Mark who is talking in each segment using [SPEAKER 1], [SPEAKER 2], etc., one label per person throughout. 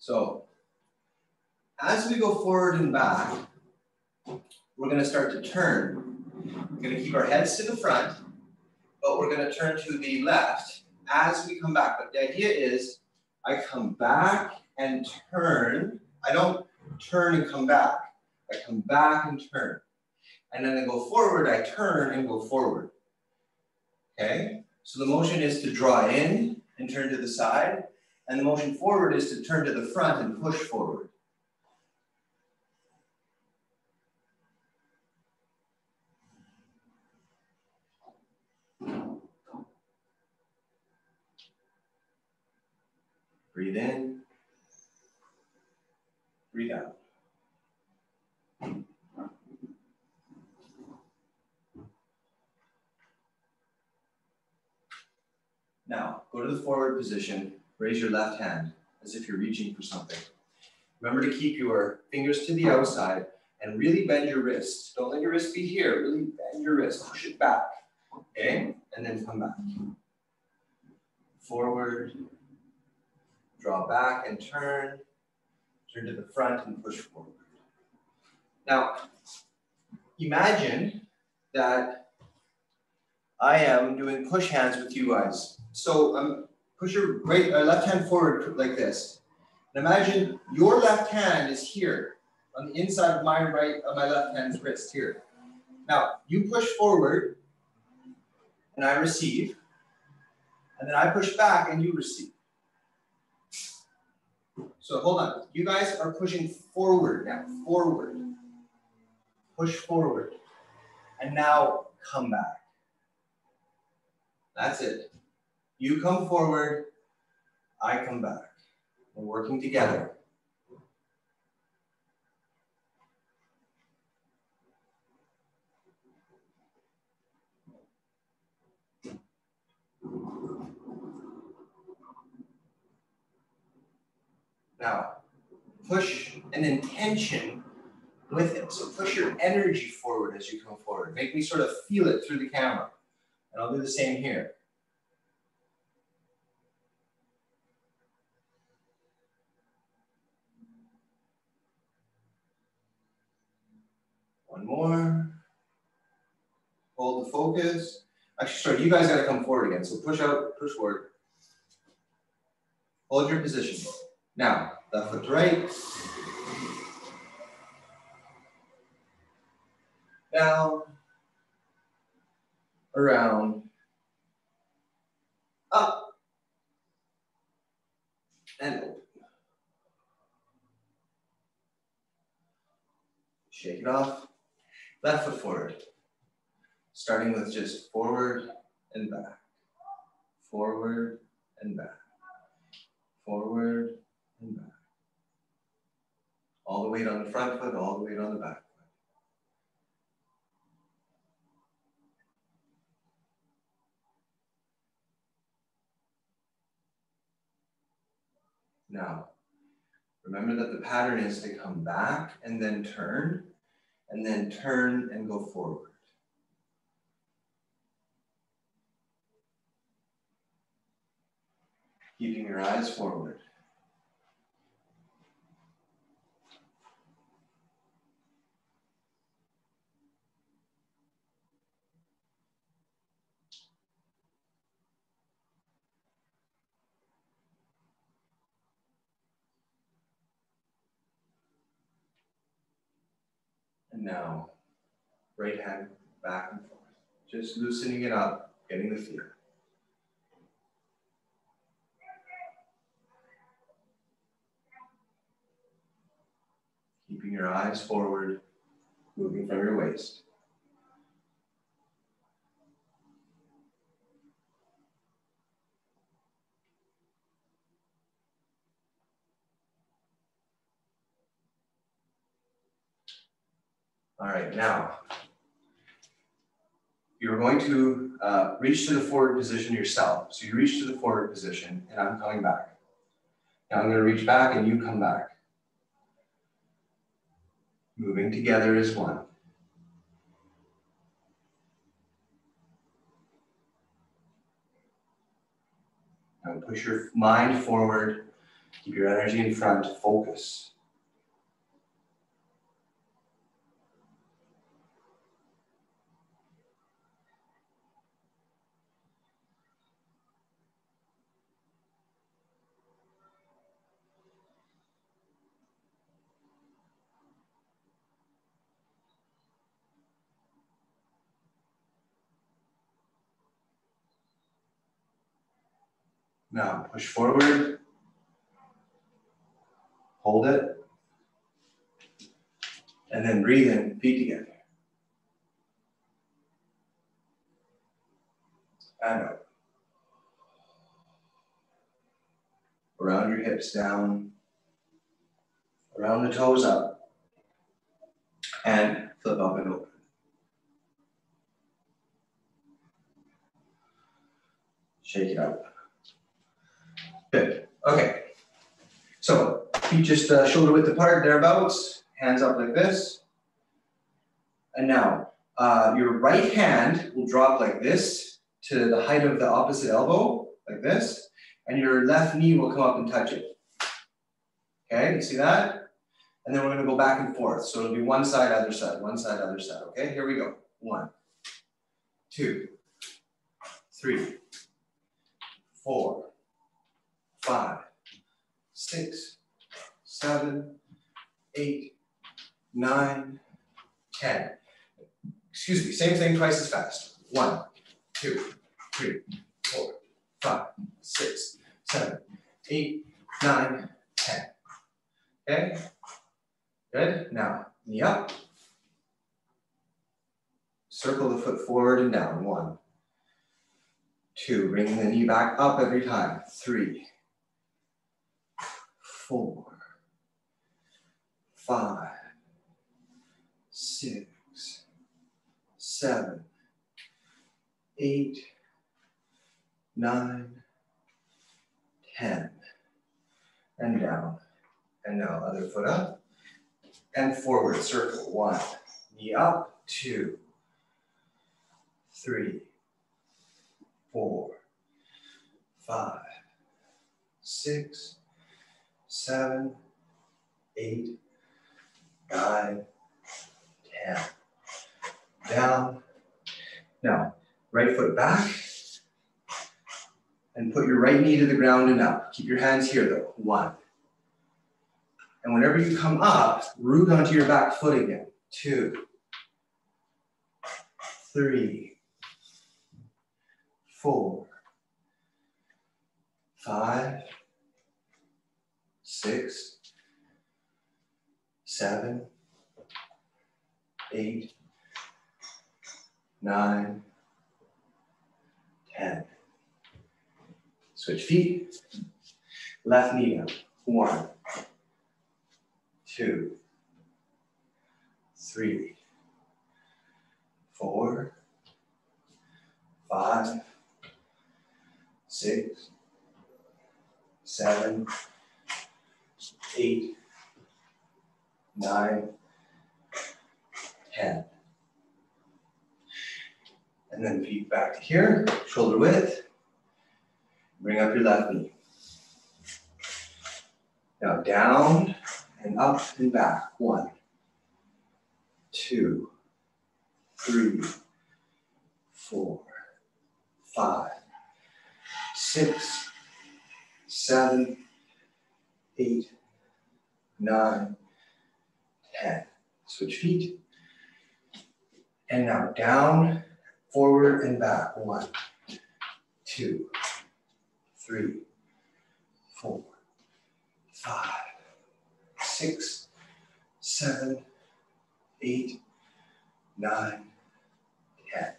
[SPEAKER 1] So as we go forward and back, we're going to start to turn. We're going to keep our heads to the front, but we're going to turn to the left as we come back. But the idea is I come back and turn. I don't turn and come back. I come back and turn. And then I go forward, I turn and go forward. Okay? So the motion is to draw in and turn to the side. And the motion forward is to turn to the front and push forward. Breathe in. Breathe out. Now, go to the forward position. Raise your left hand as if you're reaching for something. Remember to keep your fingers to the outside and really bend your wrist. Don't let your wrist be here. Really bend your wrist. Push it back. Okay? And then come back. Forward. Draw back and turn. Turn to the front and push forward. Now, imagine that I am doing push hands with you guys. So push your left hand forward like this. And imagine your left hand is here on the inside of my left hand's wrist here. Now, you push forward and I receive. And then I push back and you receive. So hold on. You guys are pushing forward now. Forward. Push forward. And now come back. That's it. You come forward. I come back. We're working together. Now, push an intention with it. So push your energy forward as you come forward. Make me sort of feel it through the camera. And I'll do the same here. One more. Hold the focus. Actually, sorry, you guys got to come forward again. So push out, push forward. Hold your position. Now, left foot to right. Down. Around. Up. And open. Shake it off. Left foot forward. Starting with just forward and back. Forward and back. Forward and back. All the weight on the front foot, all the weight on the back foot. Now, remember that the pattern is to come back and then turn and go forward. Keeping your eyes forward. And now, right hand back and forth. Just loosening it up, getting the feel. Keeping your eyes forward, moving from your waist. All right, now, you're going to reach to the forward position yourself. So you reach to the forward position, and I'm coming back. Now I'm going to reach back, and you come back. Moving together as one. Now push your mind forward, Keep your energy in front, focus. Now push forward, hold it, and then breathe in, feet together. And out. Around your hips down, around the toes up, and flip up and open. Shake it out. Good. Okay. So feet just shoulder width apart, thereabouts. Hands up like this. And now your right hand will drop like this to the height of the opposite elbow, like this. And your left knee will come up and touch it. Okay, you see that? And then we're going to go back and forth. So it'll be one side, other side, one side, other side. Okay, here we go. 1, 2, 3, 4, 5, 6, 7, 8, 9, 10. Excuse me, same thing twice as fast. 1, 2, 3, 4, 5, 6, 7, 8, 9, 10. Okay? Good. Now, knee up. Circle the foot forward and down. 1, 2. Bring the knee back up every time. 3, 4, 5, 6, 7, 8, 9, 10. And down. And now other foot up. And forward, circle. 1. Knee up. 2, 3, 4, 5, 6, 7, 8, 9, 10. Down. Now, right foot back. And put your right knee to the ground and up. Keep your hands here though. 1. And whenever you come up, root onto your back foot again. 2, 3, 4, 5, 6, 7, 8, 9, 10. Switch feet. Left knee down. 1, 2, 3, 4, 5, 6, 7, 8, 9, 10. And then feet back to here, shoulder width. Bring up your left knee. Now down and up and back. 1, 2, 3, 4, 5, 6, 7, 8, 9, 10. Switch feet. And now down, forward and back. 1, 2, 3, 4, 5, 6, 7, 8, 9, 10.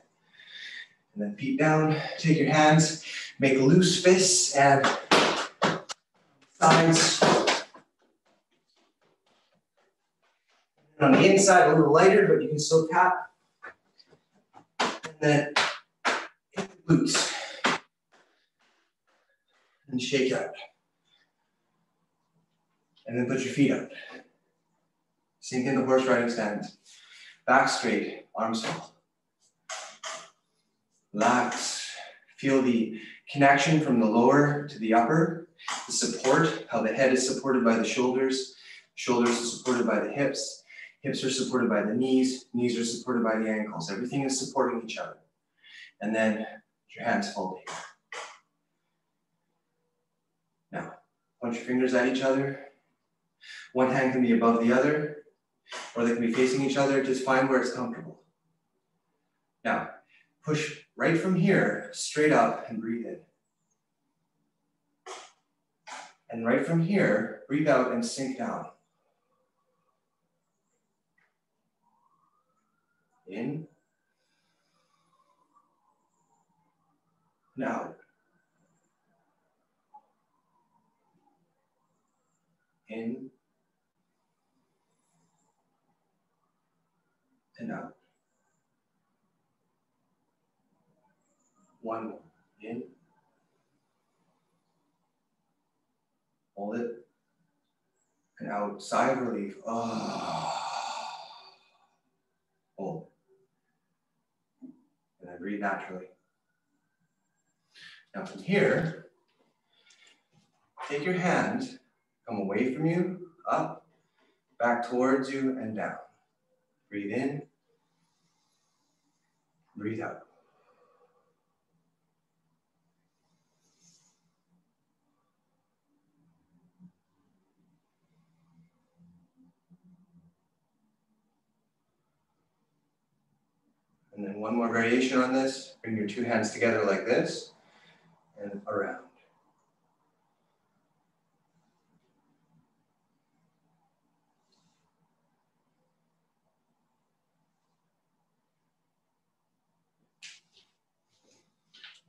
[SPEAKER 1] And then feet down, take your hands, make loose fists and sides. And on the inside, a little lighter, but you can still tap. And then hit the glutes. And shake out. And then put your feet up. Sink in the horse riding stance. Back straight, arms tall. Relax. Feel the connection from the lower to the upper, the support, how the head is supported by the shoulders are supported by the hips are supported by the knees are supported by the ankles. Everything is supporting each other. And then your hands fold here. Now, point your fingers at each other. One hand can be above the other, or they can be facing each other. Just find where it's comfortable. Now, push right from here, straight up, and breathe in. And right from here, breathe out and sink down. In. And out. In. And out. One more. In. Hold it. And out. Sigh of relief. Hold. And then breathe naturally. Now from here, take your hand, come away from you, up, back towards you, and down. Breathe in. Breathe out. And then one more variation on this. Bring your two hands together like this and around.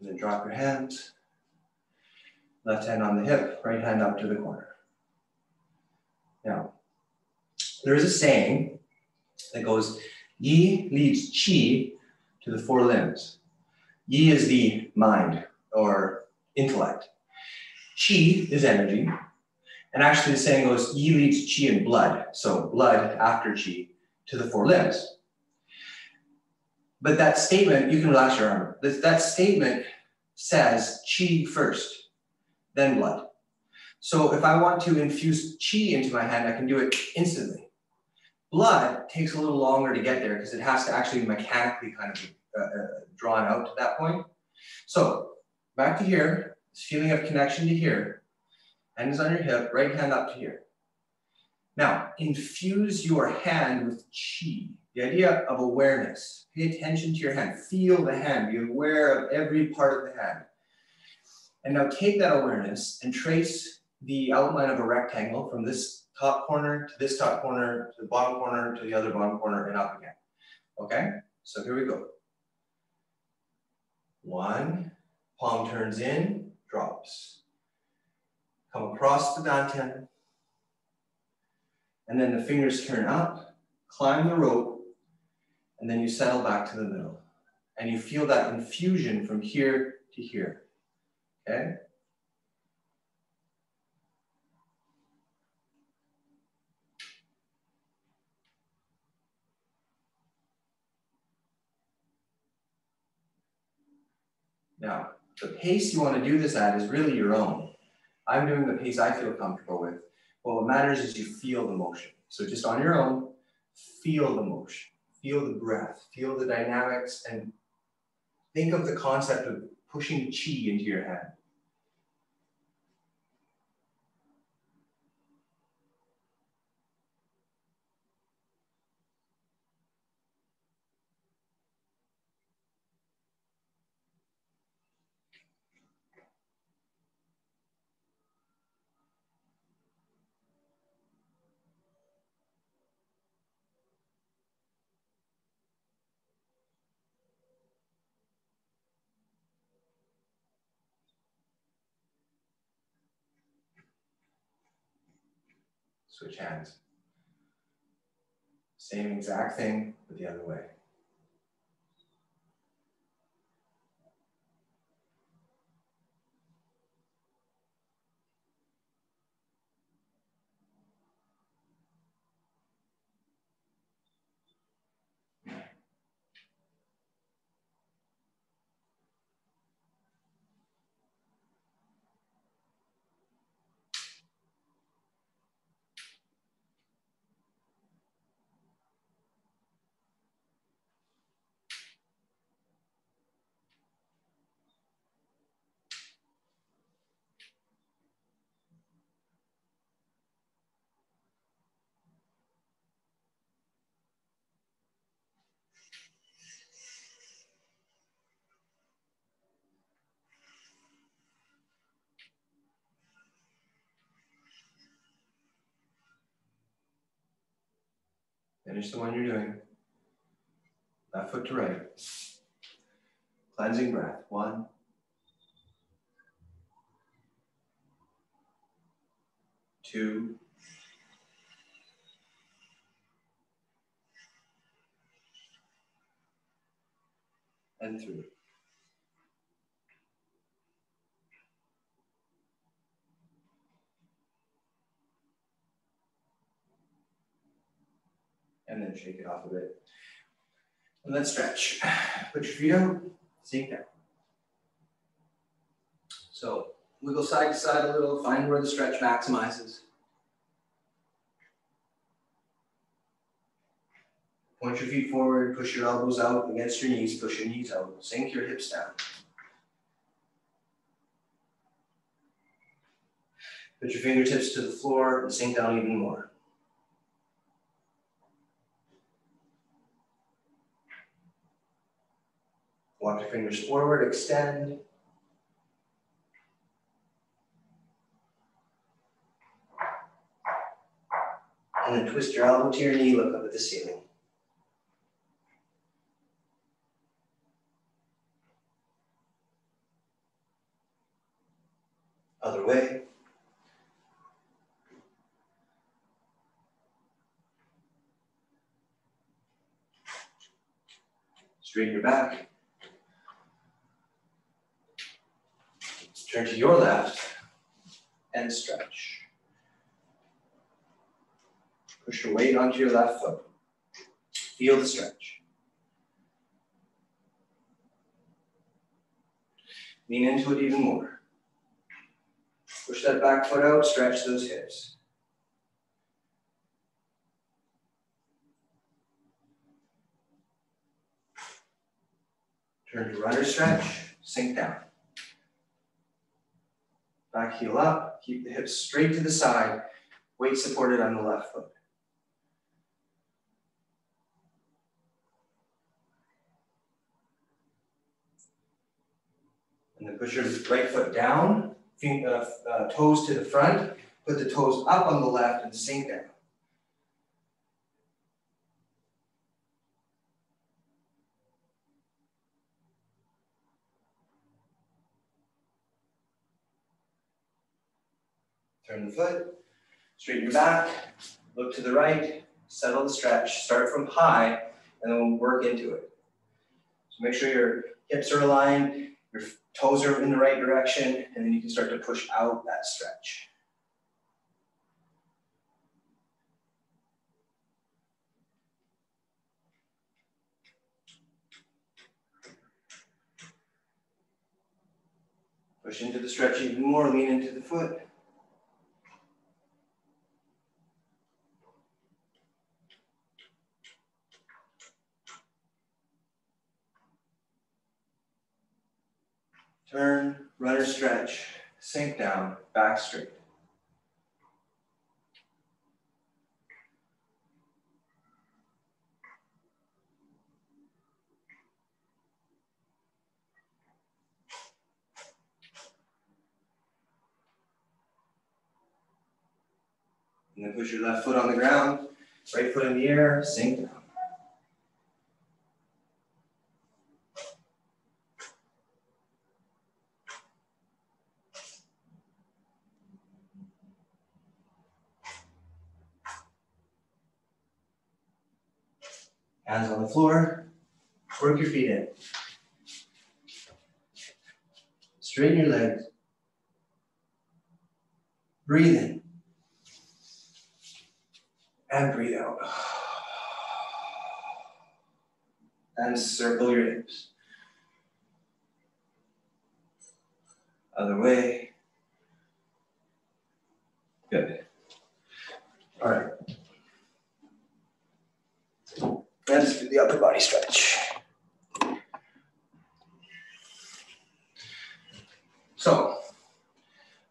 [SPEAKER 1] And then drop your hands. Left hand on the hip, right hand up to the corner. Now, there is a saying that goes, Yi leads Qi to the four limbs. Yi is the mind or intellect. Qi is energy. And actually the saying goes, Yi leads Qi in blood. So blood after Qi to the four limbs. But that statement, you can relax your arm. That statement says Qi first, then blood. So if I want to infuse Qi into my hand, I can do it instantly. Blood takes a little longer to get there because it has to actually mechanically kind of be drawn out to that point. So back to here, this feeling of connection to here. Hands on your hip, right hand up to here. Now, infuse your hand with Qi, the idea of awareness. Pay attention to your hand. Feel the hand. Be aware of every part of the hand. And now take that awareness and trace the outline of a rectangle from this top corner to this top corner, to the bottom corner, to the other bottom corner, and up again. Okay? So here we go. One, palm turns in, drops. Come across the dantian. And then the fingers turn up, climb the rope, and then you settle back to the middle. And you feel that infusion from here to here. Okay? Now, the pace you want to do this at is really your own. I'm doing the pace I feel comfortable with. But what matters is you feel the motion. So just on your own, feel the motion, feel the breath, feel the dynamics, and think of the concept of pushing Qi into your hand. Switch hands. Same exact thing, but the other way. Finish the one you're doing. Left foot to right. Cleansing breath. 1, 2, and 3. And then shake it off a bit. And let's stretch. Put your feet out, sink down. So wiggle side to side a little, find where the stretch maximizes. Point your feet forward, push your elbows out against your knees, push your knees out, sink your hips down. Put your fingertips to the floor and sink down even more. Walk your fingers forward, extend. And then twist your elbow to your knee, look up at the ceiling. Other way. Straighten your back. Turn to your left and stretch. Push your weight onto your left foot. Feel the stretch. Lean into it even more. Push that back foot out, stretch those hips. Turn to runner stretch, sink down. Back heel up, keep the hips straight to the side, weight supported on the left foot. And then push your right foot down, toes to the front, put the toes up on the left and sink down. Turn the foot, straighten your back, look to the right, settle the stretch, start from high, and then we'll work into it. So make sure your hips are aligned, your toes are in the right direction, and then you can start to push out that stretch. Push into the stretch even more, lean into the foot. Turn, runner stretch, sink down, back straight. And then push your left foot on the ground, right foot in the air, sink down. Hands on the floor, work your feet in. Straighten your legs. Breathe in. And breathe out. And circle your hips. Other way. Good. All right. Let's do the upper body stretch. So,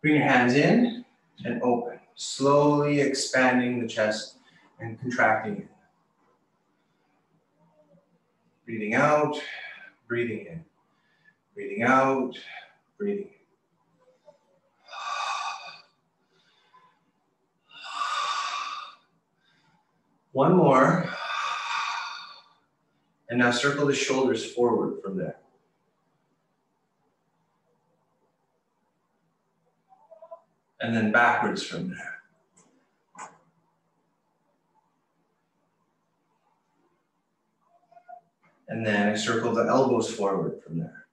[SPEAKER 1] bring your hands in and open, slowly expanding the chest and contracting it. Breathing out, breathing in. Breathing out, breathing in. One more. And now circle the shoulders forward from there. And then backwards from there. And then I circle the elbows forward from there.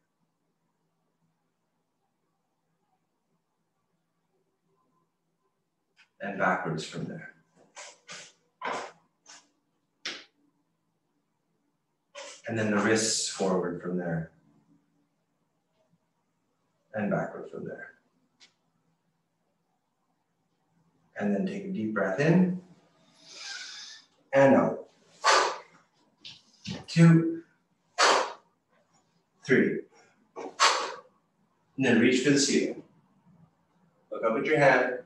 [SPEAKER 1] And backwards from there. And then the wrists forward from there. And backward from there. And then take a deep breath in. And out. 2, 3. And then reach for the ceiling. Look up at your hand.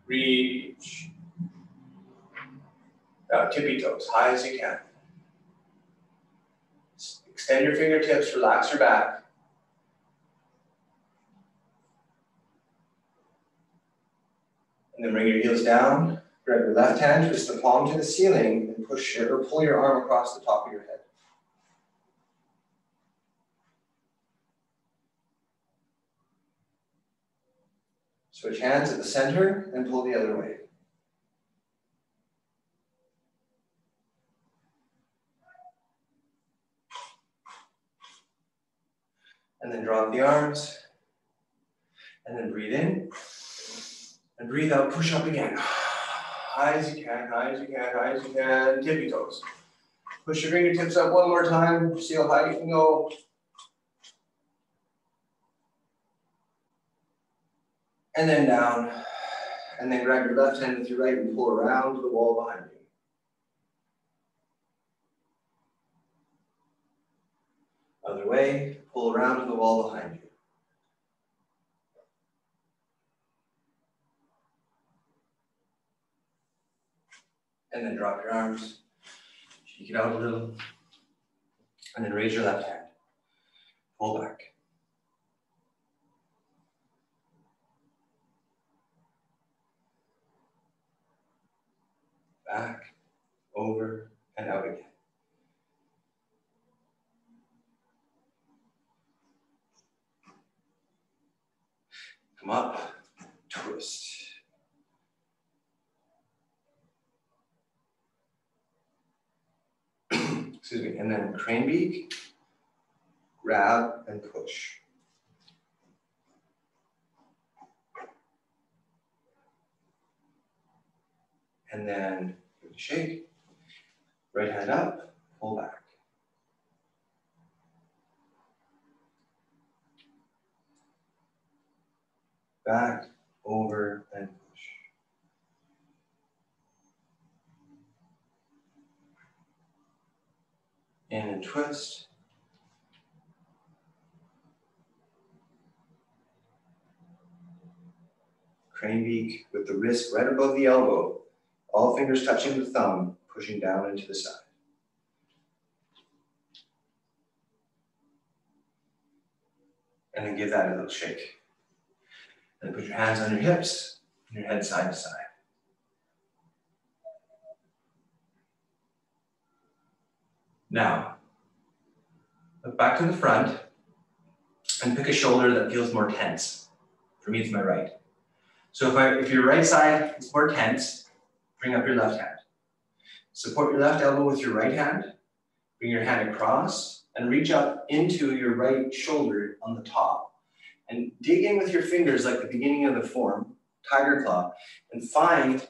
[SPEAKER 1] Reach. Now tippy toes, high as you can. Extend your fingertips, relax your back. And then bring your heels down. Grab your left hand, twist the palm to the ceiling, and push or pull your arm across the top of your head. Switch hands at the center and pull the other way. And then drop the arms. And then breathe in. And breathe out, push up again. High as you can, high as you can, high as you can. Tippy toes. Push your fingertips up one more time. See how high you can go. And then down. And then grab your left hand with your right and pull around to the wall behind you. Other way, pull around to the wall behind you. And then drop your arms, shake it out a little, and then raise your left hand. Pull back. Back, over, and out again. Come up, twist. Excuse me, and then crane beak, grab and push. And then shake, right hand up, pull back. Back, over, and push. In and twist. Crane beak with the wrist right above the elbow. All fingers touching the thumb, pushing down into the side. And then give that a little shake. And put your hands on your hips and your head side to side. Now, look back to the front and pick a shoulder that feels more tense. For me, it's my right. So if your right side is more tense, bring up your left hand. Support your left elbow with your right hand. Bring your hand across and reach up into your right shoulder on the top. And dig in with your fingers like the beginning of the form, tiger claw, and find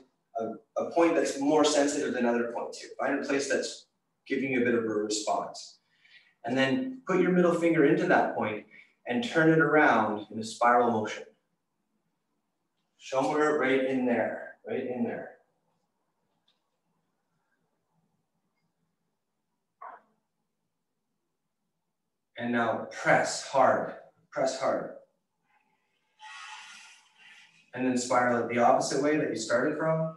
[SPEAKER 1] a point that's more sensitive than other points here. Find a place that's giving you a bit of a response. And then put your middle finger into that point and turn it around in a spiral motion. Somewhere right in there, right in there. And now press hard, press hard. And then spiral it the opposite way that you started from.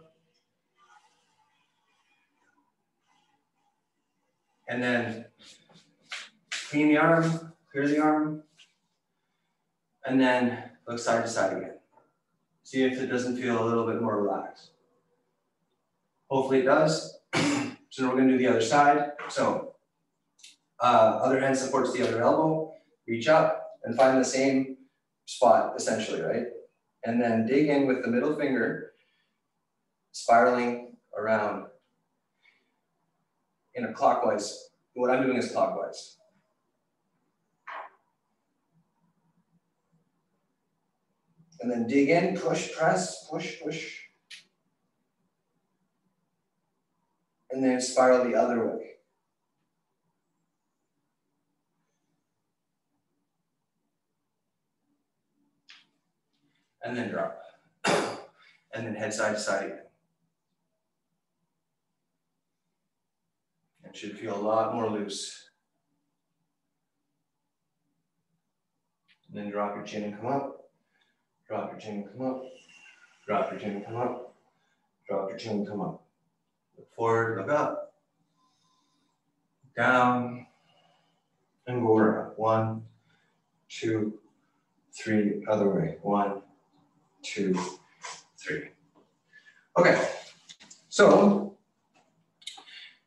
[SPEAKER 1] And then clean the arm, clear the arm. And then look side to side again. See if it doesn't feel a little bit more relaxed. Hopefully it does. So we're gonna do the other side. So Other hand supports the other elbow. Reach up and find the same spot, essentially, right? And then dig in with the middle finger, spiraling around in a clockwise. What I'm doing is clockwise. And then dig in, push, press, push, push. And then spiral the other way. And then drop. And then head side to side again. It should feel a lot more loose. And then drop your chin and come up. Drop your chin and come up. Drop your chin and come up. Drop your chin and come up. Look forward, look up. Down. And go around. 1, 2, 3. Other way. 1, 2, 3. Okay. So,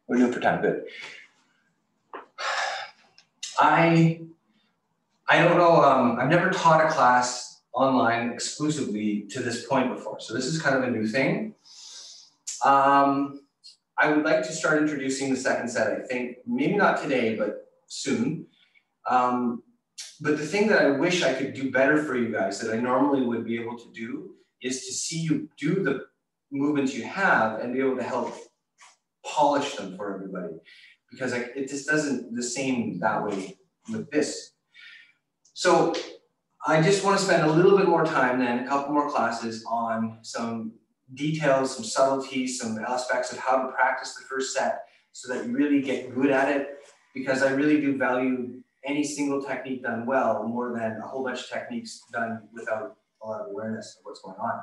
[SPEAKER 1] we're doing for time. Good. I don't know, I've never taught a class online exclusively to this point before. So this is kind of a new thing. I would like to start introducing the second set, I think, maybe not today, but soon. But the thing that I wish I could do better for you guys that I normally would be able to do is to see you do the movements you have and be able to help polish them for everybody. Because it just doesn't the same that way with this. So I just want to spend a little bit more time then, a couple more classes on some details, some subtleties, some aspects of how to practice the first set so that you really get good at it, because I really do value any single technique done well more than a whole bunch of techniques done without a lot of awareness of what's going on.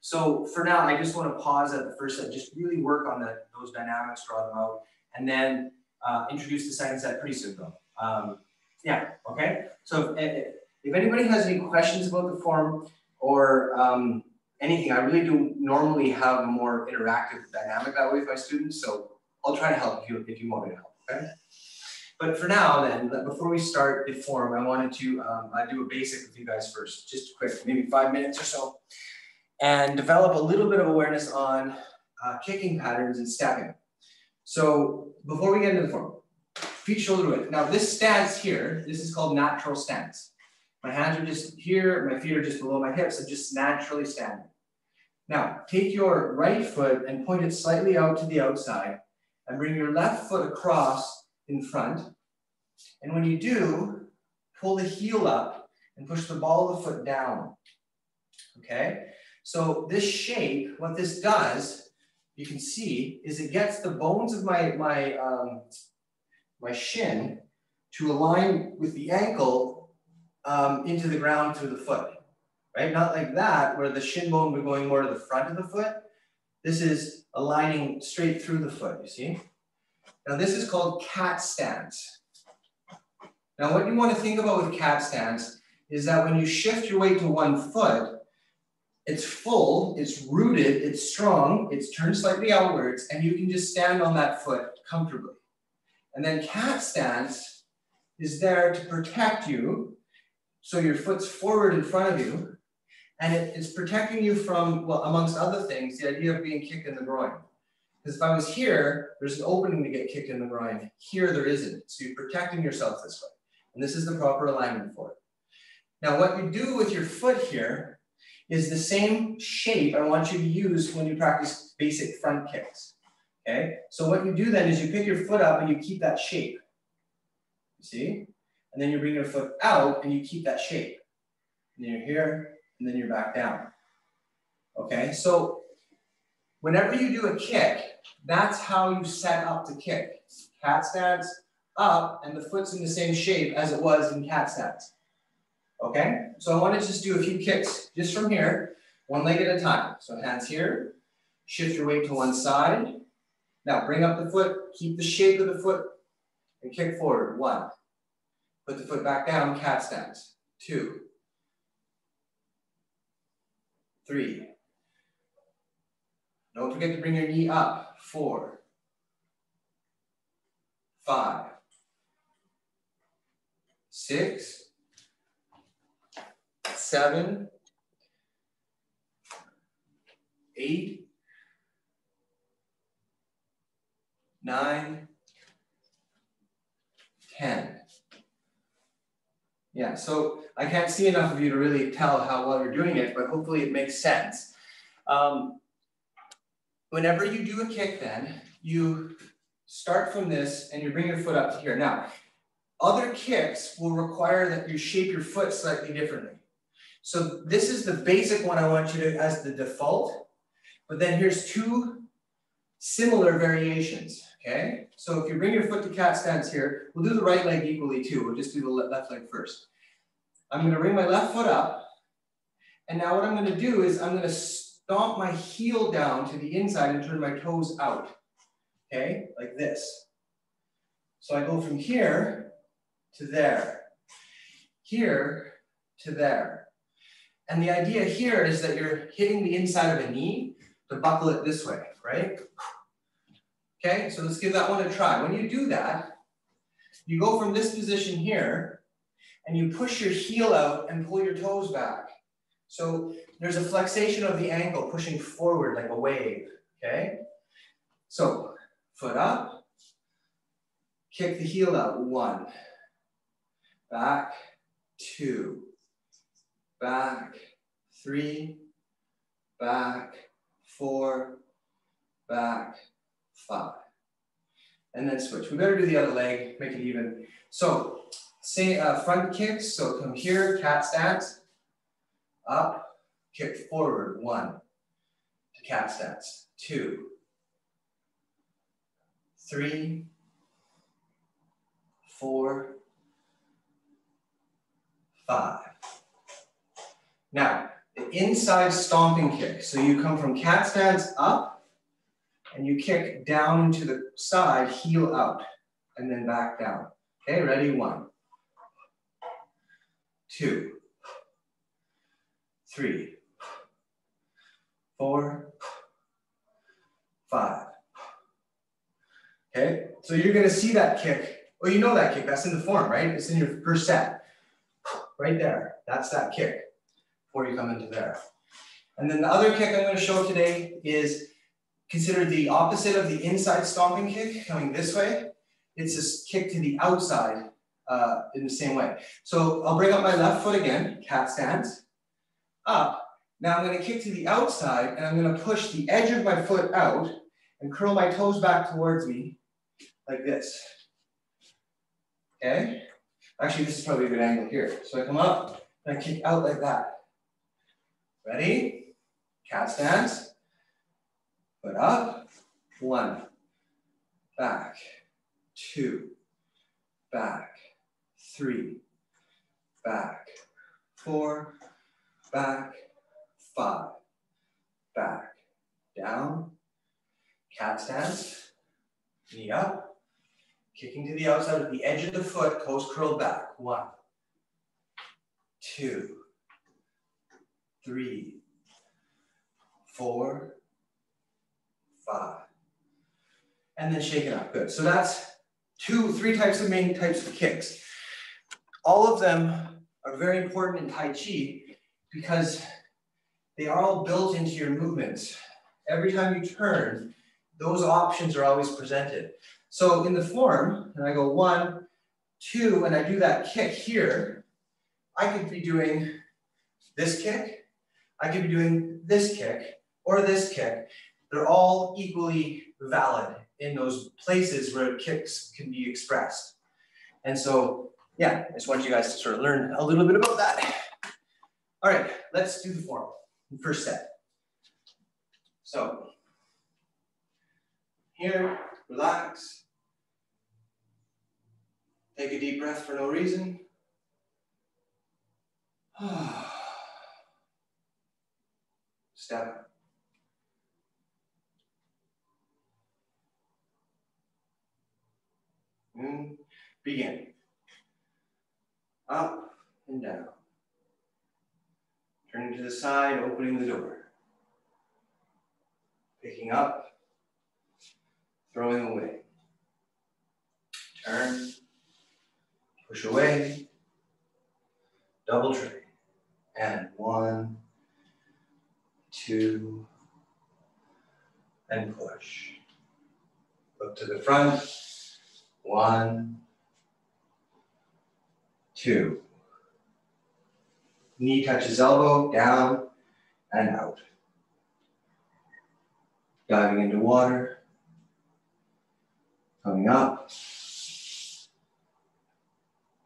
[SPEAKER 1] So for now, I just want to pause at the first set, just really work on those dynamics, draw them out, and then introduce the second set pretty soon though. Yeah, okay? So if anybody has any questions about the form or anything, I really do normally have a more interactive dynamic that way with my students, so I'll try to help if you want me to help, okay? But for now then, before we start the form, I wanted to do a basic with you guys first, just quick, maybe 5 minutes or so, and develop a little bit of awareness on kicking patterns and stepping. So before we get into the form, feet shoulder width. Now this stance here, this is called natural stance. My hands are just here, my feet are just below my hips, I'm just naturally standing. Now take your right foot and point it slightly out to the outside and bring your left foot across in front. And when you do, pull the heel up and push the ball of the foot down. Okay? So this shape, what this does, you can see, is it gets the bones of my shin to align with the ankle into the ground through the foot, right? Not like that, where the shin bone would be going more to the front of the foot. This is aligning straight through the foot, you see? Now this is called cat stance. Now what you want to think about with cat stance is that when you shift your weight to one foot, it's full, it's rooted, it's strong, it's turned slightly outwards, and you can just stand on that foot comfortably. And then cat stance is there to protect you. So your foot's forward in front of you, and it's protecting you from, well, amongst other things, the idea of being kicked in the groin. Because if I was here, there's an opening to get kicked in the groin. Here, there isn't. So you're protecting yourself this way. And this is the proper alignment for it. Now, what you do with your foot here is the same shape I want you to use when you practice basic front kicks. Okay? So what you do then is you pick your foot up and you keep that shape. You see? And then you bring your foot out and you keep that shape. And then you're here, and then you're back down. Okay? So whenever you do a kick, that's how you set up the kick. Cat stance, up, and the foot's in the same shape as it was in cat stance. Okay? So I want to just do a few kicks just from here, one leg at a time. So hands here, shift your weight to one side. Now bring up the foot, keep the shape of the foot, and kick forward. 1. Put the foot back down, cat stance. 2. 3. Don't forget to bring your knee up. 4. 5. 6, 7, 8, 9, 10. Yeah, so I can't see enough of you to really tell how well you're doing it, but hopefully it makes sense. Whenever you do a kick then, you start from this and you bring your foot up to here. Now, other kicks will require that you shape your foot slightly differently. So this is the basic one I want you to as the default, but then here's 2 similar variations, okay? So if you bring your foot to cat stance here, we'll do the right leg equally too. We'll just do the left leg first. I'm gonna bring my left foot up, and now what I'm gonna do is I'm gonna stomp my heel down to the inside and turn my toes out, okay? Like this. So I go from here to there, here to there. And the idea here is that you're hitting the inside of a knee to buckle it this way, right? Okay, so let's give that one a try. When you do that, you go from this position here and you push your heel out and pull your toes back. So there's a flexation of the ankle pushing forward like a wave, okay? So foot up, kick the heel out, 1, back, 2, back, 3, back, 4, back, 5. And then switch. We better do the other leg, make it even. So say front kicks, so come here, cat stance, up, kick forward, 1, to cat stance, 2, 3, 4, 5. Now, the inside stomping kick. So you come from cat stance up, and you kick down into the side, heel out, and then back down. Okay, ready? 1, 2, 3, 4, 5. Okay, so you're gonna see that kick. Well, you know that kick, that's in the form, right? It's in your first set. Right there, that's that kick before you come into there. And then the other kick I'm gonna show today is considered the opposite of the inside stomping kick, coming this way. It's this kick to the outside in the same way. So I'll bring up my left foot again, cat stance, up. Now I'm gonna kick to the outside and I'm gonna push the edge of my foot out and curl my toes back towards me like this, okay? Actually, this is probably a good angle here. So I come up and I kick out like that. Ready? Cat stance. Foot up, 1, back, 2, back, 3, back, 4, back, 5, back, down, cat stance, knee up, kicking to the outside with the edge of the foot, toes curled back, 1, 2, 3, 4, 5. And then shake it up, good. So that's 3 types of main types of kicks. All of them are very important in Tai Chi because they are all built into your movements. Every time you turn, those options are always presented. So in the form, and I go 1, 2, and I do that kick here, I could be doing this kick, I could be doing this kick, or this kick. They're all equally valid in those places where kicks can be expressed. And so, yeah, I just want you guys to sort of learn a little bit about that. All right, let's do the form, the first set. So, here, relax. Take a deep breath for no reason. Step. Begin. Up and down. Turning to the side, opening the door. Picking up, throwing away. Turn, push away, double tray. And 1, 2, and push. Look to the front. 1, 2. Knee touches elbow, down and out. Diving into water. Coming up.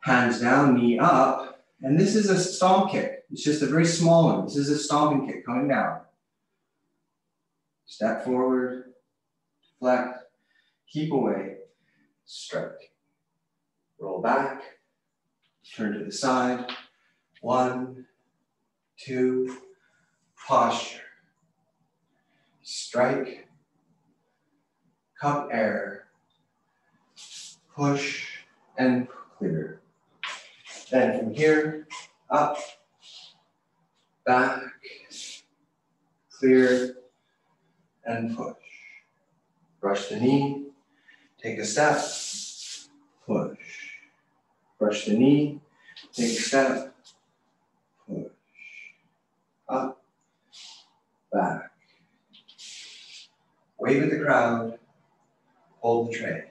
[SPEAKER 1] Hands down, knee up. And this is a stomp kick. It's just a very small one. This is a stomping kick coming down. Step forward, deflect, keep away, strike. Roll back, turn to the side. 1, 2, posture. Strike, cup air, push, and clear. Then from here, up, back, clear, and push. Brush the knee, take a step, push. Brush the knee, take a step, push. Up, back. Wave at the crowd, hold the tray.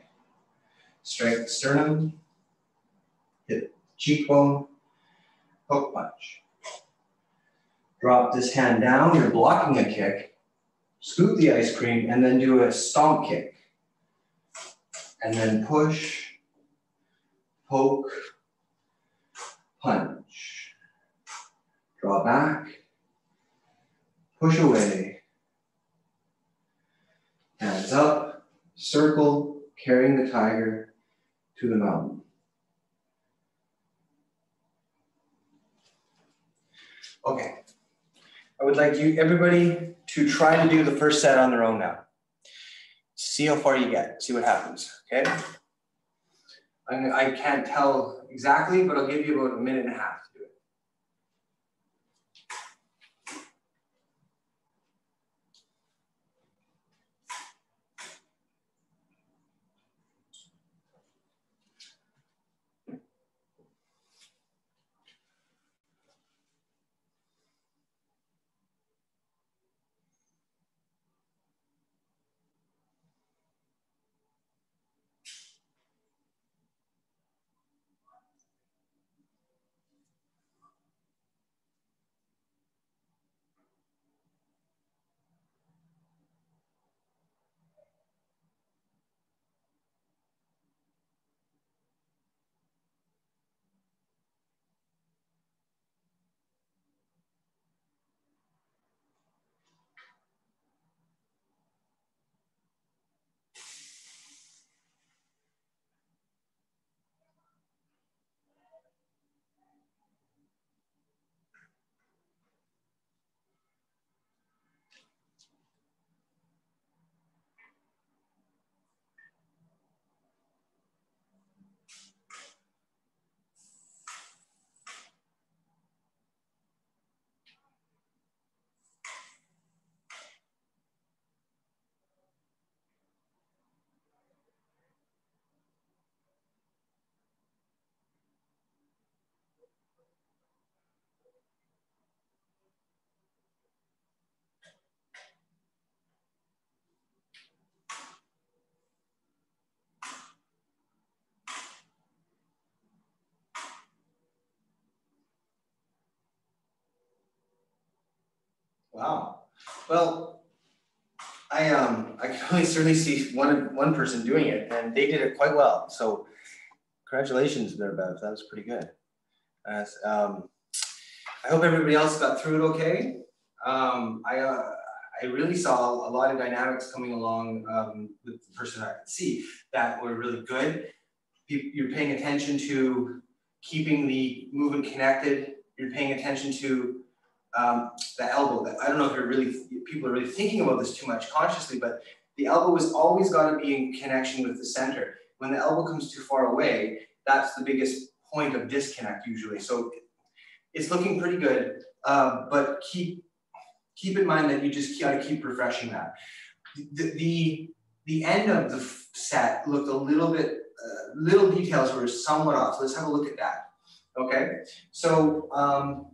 [SPEAKER 1] Strike the sternum, hit cheekbone, hook punch. Drop this hand down, you're blocking a kick, scoop the ice cream, and then do a stomp kick. And then push, poke, punch. Draw back, push away. Hands up, circle, carrying the tiger to the mountain. Okay, I would like everybody to try to do the first set on their own now. See how far you get, see what happens, okay? I can't tell exactly, but I'll give you about 1.5 minutes to do it. Wow. Well, I can only certainly see one person doing it, and they did it quite well. So, congratulations there, Bev. That was pretty good. I hope everybody else got through it okay. I really saw a lot of dynamics coming along with the person I could see that were really good. You're paying attention to keeping the movement connected. You're paying attention to the elbow. I don't know if people are really thinking about this too much consciously, but the elbow has always got to be in connection with the center. When the elbow comes too far away, that's the biggest point of disconnect usually. So it's looking pretty good, but keep in mind that you just got to keep refreshing that. The end of the set looked a little bit, little details were somewhat off. Let's have a look at that. Okay, so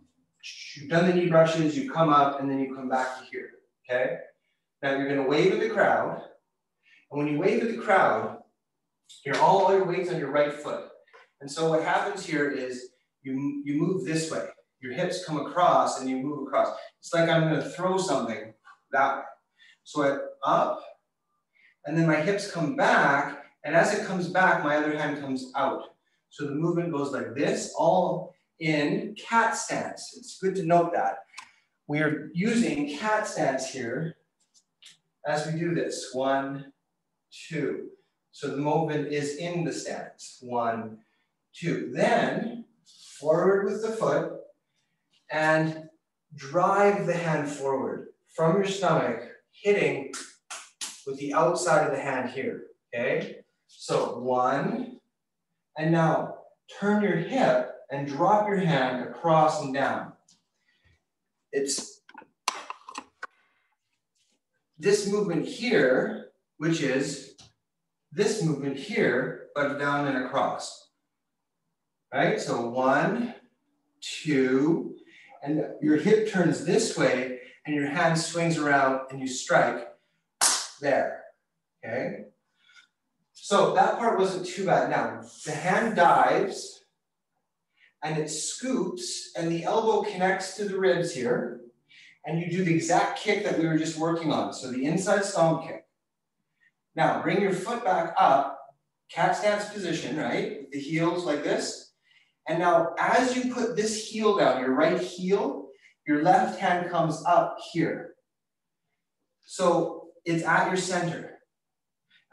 [SPEAKER 1] you've done the knee brushes, you come up, and then you come back to here, okay? Now you're gonna wave at the crowd, and when you wave at the crowd, all your weight's on your right foot. And so what happens here is you move this way. Your hips come across and you move across. It's like I'm gonna throw something that way. So I'm up, and then my hips come back, and as it comes back, my other hand comes out. So the movement goes like this, all in cat stance. It's good to note that. We are using cat stance here as we do this. 1, 2. So the movement is in the stance. 1, 2. Then forward with the foot and drive the hand forward from your stomach, hitting with the outside of the hand here, okay? So 1, and now turn your hip and drop your hand across and down. It's this movement here, which is this movement here, but down and across, right? So 1, 2, and your hip turns this way, and your hand swings around, and you strike there, okay? So that part wasn't too bad. Now, the hand dives, and it scoops, and the elbow connects to the ribs here, and you do the exact kick that we were just working on, so the inside stomp kick. Now, bring your foot back up, cat stance position, right? The heels like this. And now, as you put this heel down, your right heel, your left hand comes up here. So it's at your center.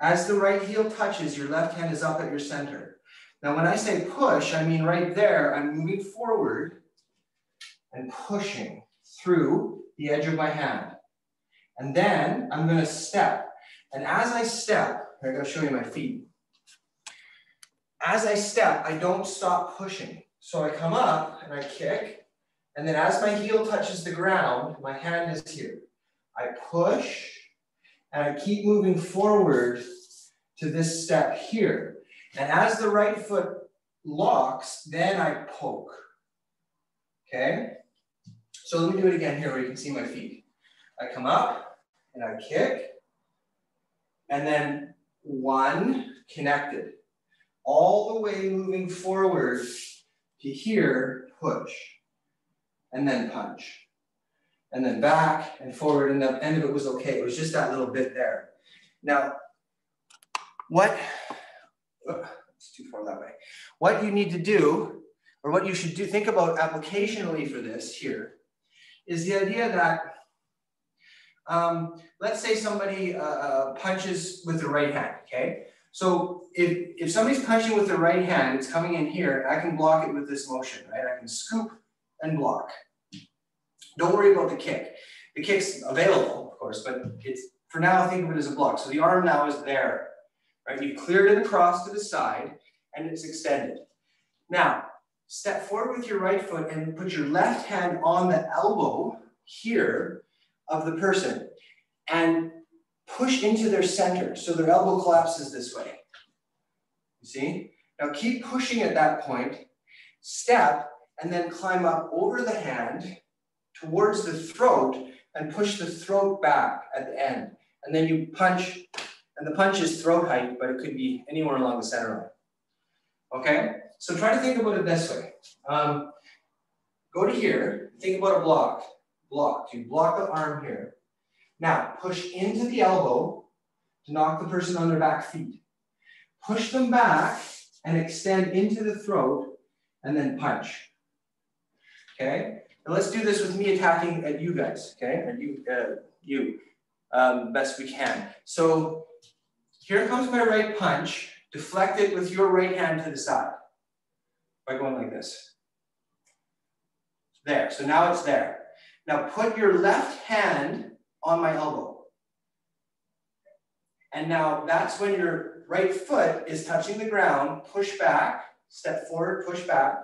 [SPEAKER 1] As the right heel touches, your left hand is up at your center. Now, when I say push, I mean right there, I'm moving forward and pushing through the edge of my hand. And then I'm going to step. And as I step, I'm going to show you my feet. As I step, I don't stop pushing. So I come up and I kick. And then as my heel touches the ground, my hand is here. I push and I keep moving forward to this step here. And as the right foot locks, then I poke. Okay? So let me do it again here where you can see my feet. I come up and I kick. And then 1, connected. All the way moving forward to here, push. And then punch. And then back and forward, and the end of it was okay. It was just that little bit there. Now, it's too far that way. What you need to do, or what you should do, think about applicationally for this here, is the idea that, let's say somebody punches with the right hand, okay? So if somebody's punching with the right hand, it's coming in here, I can block it with this motion, right? I can scoop and block. Don't worry about the kick. The kick's available, of course, but it's, for now, think of it as a block. So the arm now is there, right? You've cleared it across to the side, and it's extended. Now, step forward with your right foot and put your left hand on the elbow here of the person and push into their center so their elbow collapses this way. You see? Now keep pushing at that point, step, and then climb up over the hand towards the throat and push the throat back at the end. And then you punch, and the punch is throat height, but it could be anywhere along the center line. Okay? So try to think about it this way. Go to here, think about a block. You block the arm here. Now, push into the elbow to knock the person on their back feet. Push them back and extend into the throat and then punch. Okay? Now let's do this with me attacking at you guys, okay? Or you, best we can. So here comes my right punch. Deflect it with your right hand to the side by going like this. There, so now it's there. Now put your left hand on my elbow. And now that's when your right foot is touching the ground. Push back, step forward, push back.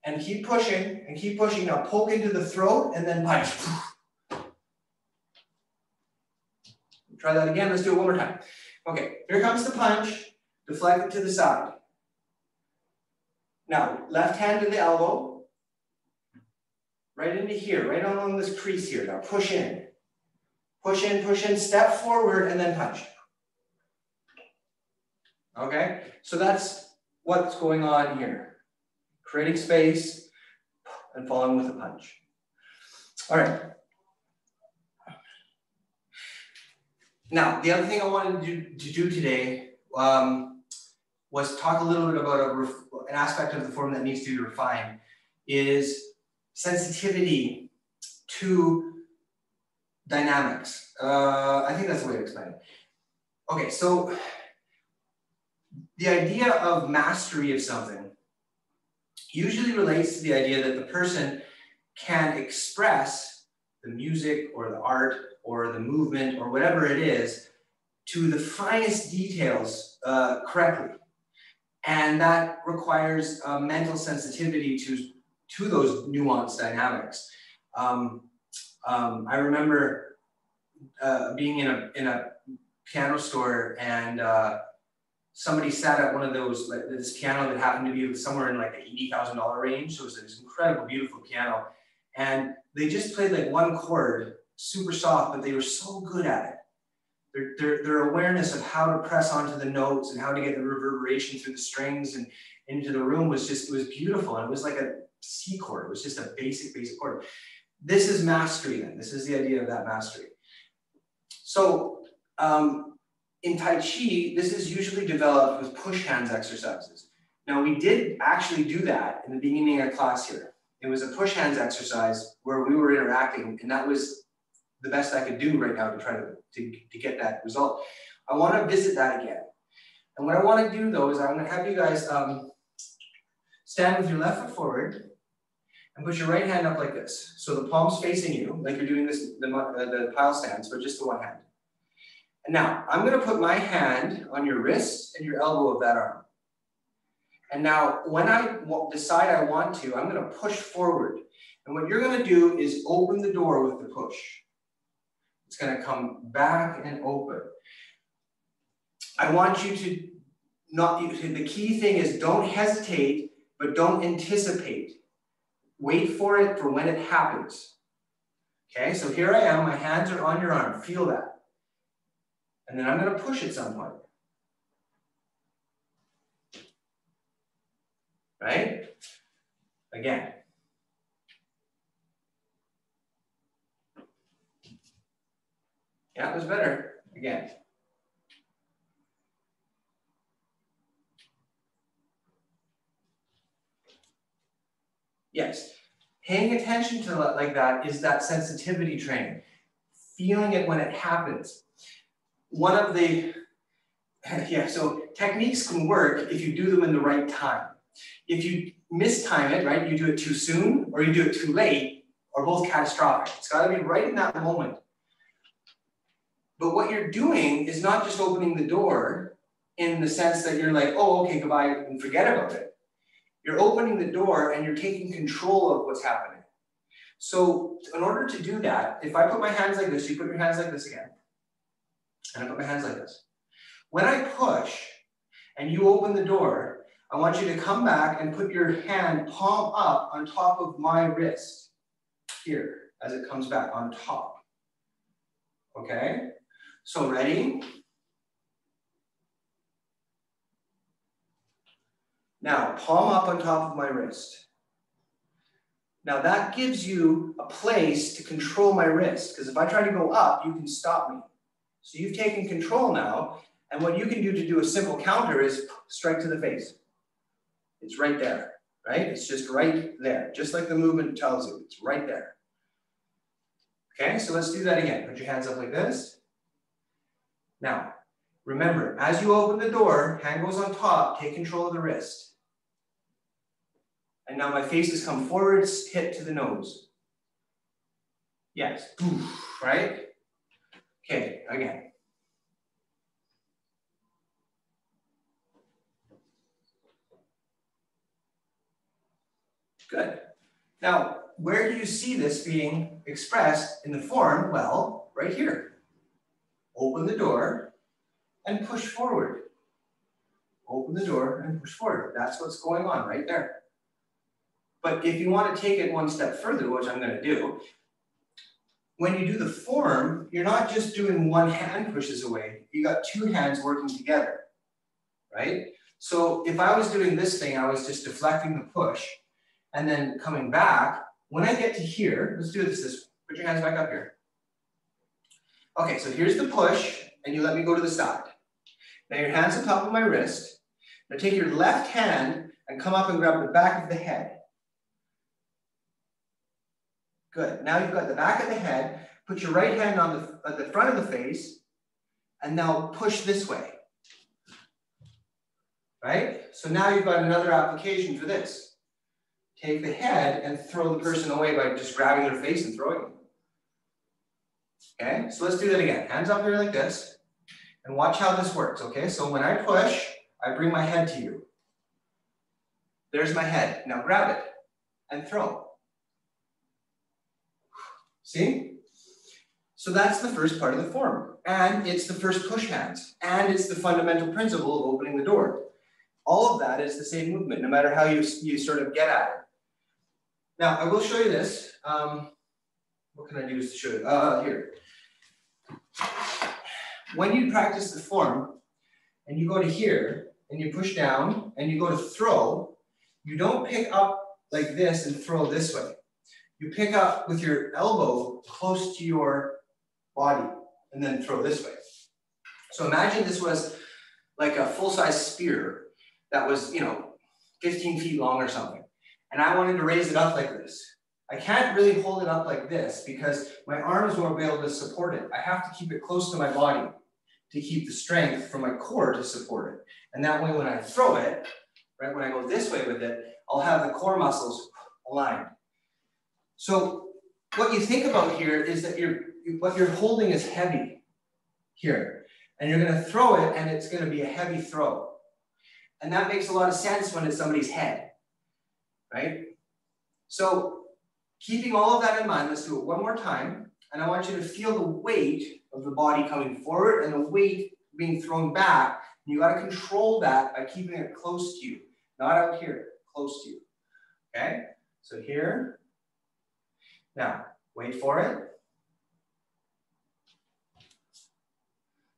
[SPEAKER 1] And keep pushing and keep pushing. Now poke into the throat and then punch. Try that again. Let's do it one more time. Okay, here comes the punch. Deflect it to the side. Now, left hand to the elbow, right into here, right along this crease here. Now push in, step forward, and then punch. Okay, so that's what's going on here. Creating space and following with a punch. All right. Now, the other thing I wanted to do today was talk a little bit about an aspect of the form that needs to be refined, is sensitivity to dynamics. I think that's the way to explain it. Okay, so the idea of mastery of something usually relates to the idea that the person can express the music or the art or the movement or whatever it is to the finest details correctly. And that requires mental sensitivity to those nuanced dynamics. I remember being in a piano store, and somebody sat at one of those, like this piano that happened to be somewhere in like the $80,000 range. So it was this incredible, beautiful piano. And they just played like one chord, super soft, but they were so good at it. Their awareness of how to press onto the notes and how to get the reverberation through the strings and into the room was just, it was beautiful. And it was like a C chord. It was just a basic chord. This is mastery then. This is the idea of that mastery. So in Tai Chi, this is usually developed with push hands exercises. Now we did actually do that in the beginning of class here. It was a push hands exercise where we were interacting, and that was the best I could do right now to try to get that result. I want to visit that again. And what I want to do though is I'm going to have you guys stand with your left foot forward and put your right hand up like this. So the palm's facing you, like you're doing this, the pile stance, but just the one hand. And now I'm going to put my hand on your wrist and your elbow of that arm. And now when I decide I want to, I'm going to push forward. And what you're going to do is open the door with the push. It's going to come back and open. I want you to the key thing is don't hesitate, but don't anticipate. Wait for it for when it happens. Okay, so here I am, my hands are on your arm, feel that. And then I'm going to push at some point. Right? Again. Yeah, it was better. Again. Yes. Paying attention to it like that is that sensitivity training. Feeling it when it happens. One of the, so techniques can work if you do them in the right time. If you mistime it, right, you do it too soon or you do it too late, or both catastrophic. It's got to be right in that moment. But what you're doing is not just opening the door in the sense that you're like, oh, okay, goodbye, and forget about it. You're opening the door and you're taking control of what's happening. So in order to do that, if I put my hands like this, you put your hands like this again. And I put my hands like this. When I push and you open the door, I want you to come back and put your hand palm up on top of my wrist here as it comes back on top. Okay? So ready? Now, palm up on top of my wrist. Now that gives you a place to control my wrist, because if I try to go up, you can stop me. So you've taken control now, and what you can do to do a simple counter is strike to the face. It's right there, right? It's just right there, just like the movement tells you, it's right there. Okay, so let's do that again. Put your hands up like this. Now, remember, as you open the door, hand goes on top, take control of the wrist. And now my face has come forward, hip to the nose. Yes, right? Okay, again. Good. Now, where do you see this being expressed in the form? Well, right here. Open the door and push forward. Open the door and push forward. That's what's going on right there. But if you want to take it one step further, which I'm going to do, when you do the form, you're not just doing one hand pushes away. You got two hands working together, right? So if I was doing this thing, I was just deflecting the push and then coming back. When I get to here, let's do this way. Put your hands back up here. Okay, so here's the push, and you let me go to the side. Now your hand's on top of my wrist. Now take your left hand and come up and grab the back of the head. Good. Now you've got the back of the head. Put your right hand on the front of the face, and now push this way. Right? So now you've got another application for this. Take the head and throw the person away by just grabbing their face and throwing them. Okay? So let's do that again. Hands up here like this, and watch how this works. Okay? So when I push, I bring my head to you. There's my head. Now grab it and throw. See? So that's the first part of the form. And it's the first push hands. And it's the fundamental principle of opening the door. All of that is the same movement, no matter how you sort of get at it. Now, I will show you this. What can I do to show you? Here. When you practice the form, and you go to here, and you push down, and you go to throw, you don't pick up like this and throw this way. You pick up with your elbow close to your body and then throw this way. So imagine this was like a full-size spear that was, 15 feet long or something. And I wanted to raise it up like this. I can't really hold it up like this because my arms won't be able to support it. I have to keep it close to my body to keep the strength from my core to support it. And that way when I throw it, right, when I go this way with it, I'll have the core muscles aligned. So what you think about here is that what you're holding is heavy here. And you're going to throw it, and it's going to be a heavy throw. And that makes a lot of sense when it's somebody's head, right? So keeping all of that in mind, let's do it one more time. And I want you to feel the weight of the body coming forward and the weight being thrown back. And you got to control that by keeping it close to you, not out here, close to you. Okay? So here. Now, wait for it.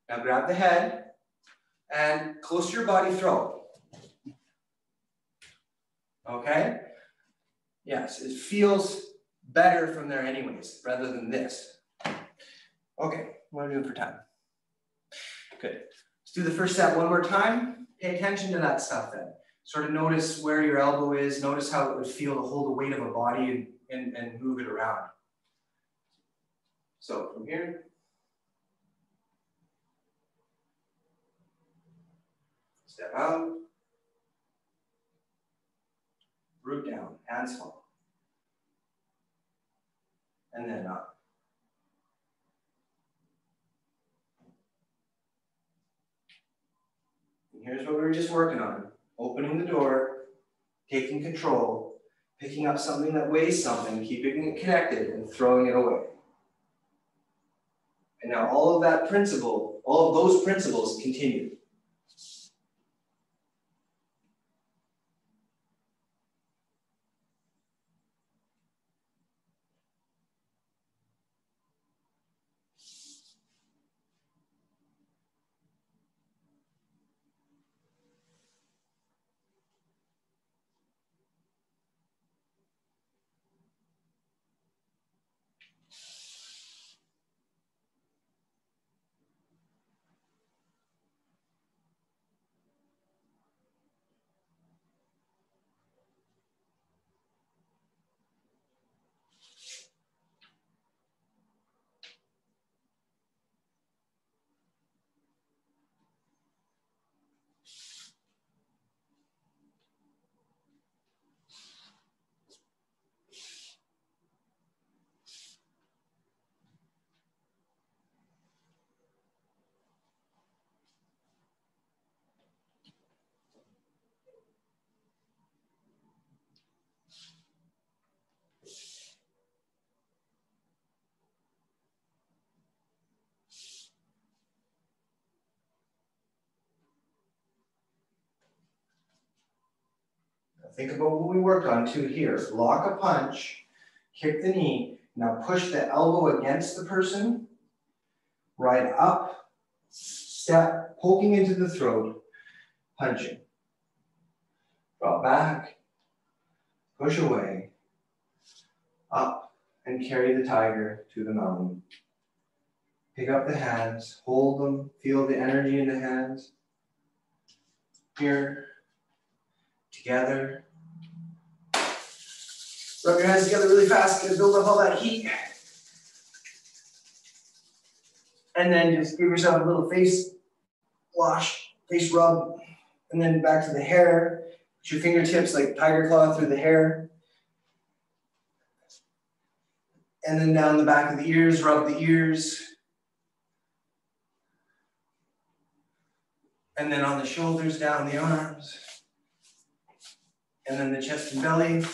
[SPEAKER 1] Now grab the head and close to your body, throw. Okay? Yes, it feels better from there anyways, rather than this. Okay, what are we doing for time? Good. Let's do the first set one more time. Pay attention to that stuff then. Sort of notice where your elbow is. Notice how it would feel to hold the weight of a body and move it around. So from here. Step out. Root down, hands fall. And then up. And here's what we were just working on. Opening the door, taking control, picking up something that weighs something, keeping it connected, and throwing it away. And now all of that principle, all of those principles continue. think about what we worked on too here. Lock a punch, kick the knee. Now push the elbow against the person, right up, step, poking into the throat, punching. Drop back, push away, up, and carry the tiger to the mountain. Pick up the hands, hold them, feel the energy in the hands. Here, together. Rub your hands together really fast, gonna build up all that heat. And then just give yourself a little face wash, face rub, and then back to the hair. Put your fingertips like tiger claw through the hair. And then down the back of the ears, rub the ears. And then on the shoulders, down the arms. And then the chest and belly, and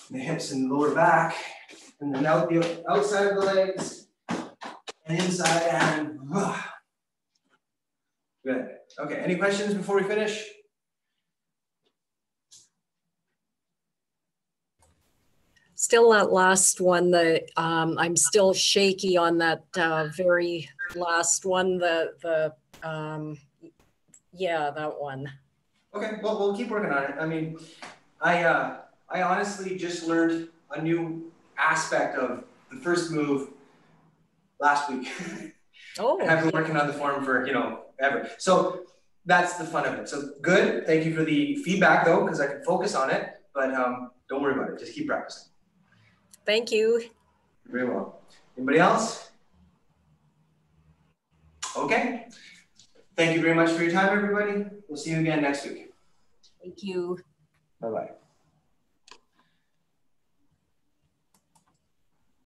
[SPEAKER 1] the hips and lower back. And then out the outside of the legs, and inside and good. Okay, any questions before we finish?
[SPEAKER 2] Still that last one, I'm still shaky on that very last one, yeah, that one.
[SPEAKER 1] Okay, well, we'll keep working on it. I mean, I honestly just learned a new aspect of the first move last week.
[SPEAKER 2] Oh,
[SPEAKER 1] I have been working on the form for, ever. So that's the fun of it. So good. Thank you for the feedback though, because I can focus on it, but don't worry about it. Just keep practicing.
[SPEAKER 2] Thank you.
[SPEAKER 1] Very well. Anybody else? Okay. Thank you very much for your time, everybody. We'll see you again next week.
[SPEAKER 2] Thank you.
[SPEAKER 1] Bye-bye.